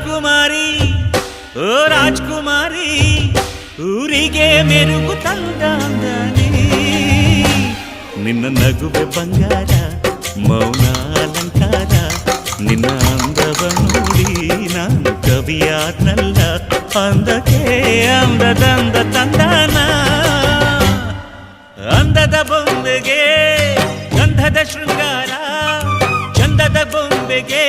ರಾಜ್ಕುಮಾರಿ ಓ ರಾಜ್ಕುಮಾರಿ ಊರಿಗೆ ಮೆರುಗು ತಂದಾನಿ ನಿನ್ನ ನಗುವೆ ಬಂಗಾರ ಮೌನ ಅಲಂಕಾರ ನಿನ್ನ ಅಂದವ ನೋಡಿ ನಾನು ಕವಿಯಾದ್ನಲ್ಲ ಅಂದಕ್ಕೆ ಅಂದದಂದ ತಂದಾನ ಅಂದದ ಬೊಂಬೆಗೆ ಗಂಧದ ಶೃಂಗಾರ ಚಂದದ ಬೊಂಬೆಗೆ